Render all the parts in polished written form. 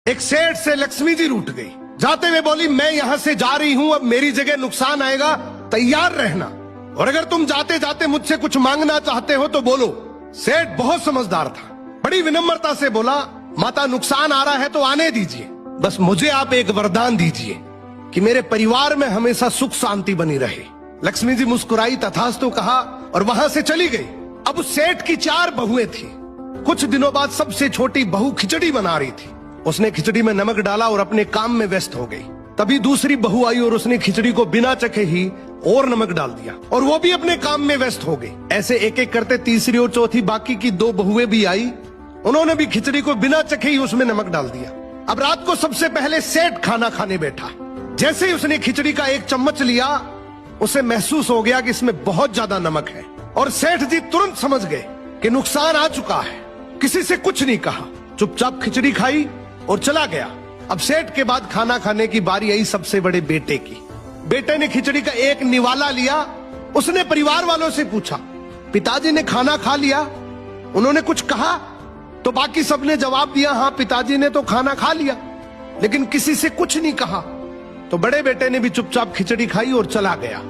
एक सेठ से लक्ष्मी जी रूठ गई। जाते हुए बोली, मैं यहाँ से जा रही हूँ, अब मेरी जगह नुकसान आएगा, तैयार रहना, और अगर तुम जाते जाते मुझसे कुछ मांगना चाहते हो तो बोलो। सेठ बहुत समझदार था, बड़ी विनम्रता से बोला, माता नुकसान आ रहा है तो आने दीजिए, बस मुझे आप एक वरदान दीजिए कि मेरे परिवार में हमेशा सुख शांति बनी रहे। लक्ष्मी जी मुस्कुराई, तथास्तु कहा और वहां से चली गई। अब उस सेठ की 4 बहुएं थी। कुछ दिनों बाद सबसे छोटी बहू खिचड़ी बना रही थी। उसने खिचड़ी में नमक डाला और अपने काम में व्यस्त हो गई। तभी दूसरी बहू आई और उसने खिचड़ी को बिना चखे ही और नमक डाल दिया और वो भी अपने काम में व्यस्त हो गई। ऐसे एक एक करते तीसरी और चौथी बाकी की 2 बहुएं भी आई, उन्होंने भी खिचड़ी को बिना चखे ही उसमें नमक डाल दिया। अब रात को सबसे पहले सेठ खाना खाने बैठा। जैसे ही उसने खिचड़ी का 1 चम्मच लिया, उसे महसूस हो गया कि इसमें बहुत ज्यादा नमक है, और सेठ जी तुरंत समझ गए कि नुकसान आ चुका है। किसी से कुछ नहीं कहा, चुपचाप खिचड़ी खाई और चला गया। अब सेठ के बाद खाना खाने की बारी आई सबसे बड़े बेटे की। बेटे ने खिचड़ी का 1 निवाला लिया। उसने परिवार वालों से पूछा, पिताजी ने खाना खा लिया? उन्होंने कुछ कहा? तो बाकी सबने जवाब दिया, हाँ पिताजी ने तो खाना खा लिया, लेकिन किसी से कुछ नहीं कहा। तो बड़े बेटे ने भी चुपचाप खिचड़ी खाई और चला गया।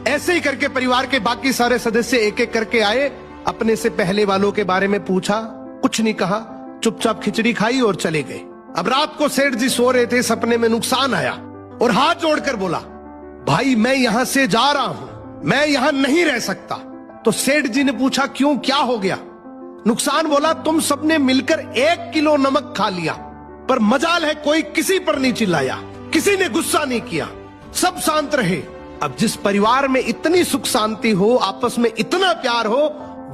ऐसे ही करके परिवार के बाकी सारे सदस्य एक एक करके आए, अपने से पहले वालों के बारे में पूछा, कुछ नहीं कहा, चुपचाप खिचड़ी खाई और चले गए। अब रात को सेठ जी सो रहे थे, सपने में नुकसान आया और हाथ जोड़कर बोला, भाई मैं यहां से जा रहा हूं, मैं यहां नहीं रह सकता। तो सेठ जी ने पूछा, क्यों, क्या हो गया? नुकसान बोला, तुम सबने मिलकर 1 किलो नमक खा लिया, पर मजाल है कोई किसी पर नहीं चिल्लाया, किसी ने गुस्सा नहीं किया, सब शांत रहे। अब जिस परिवार में इतनी सुख शांति हो, आपस में इतना प्यार हो,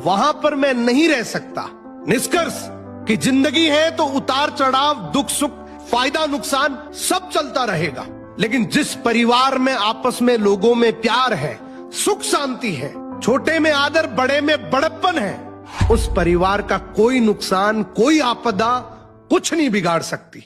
वहां पर मैं नहीं रह सकता। निष्कर्ष कि जिंदगी है तो उतार चढ़ाव, दुख सुख, फायदा नुकसान सब चलता रहेगा, लेकिन जिस परिवार में आपस में लोगों में प्यार है, सुख शांति है, छोटे में आदर, बड़े में बड़प्पन है, उस परिवार का कोई नुकसान, कोई आपदा कुछ नहीं बिगाड़ सकती।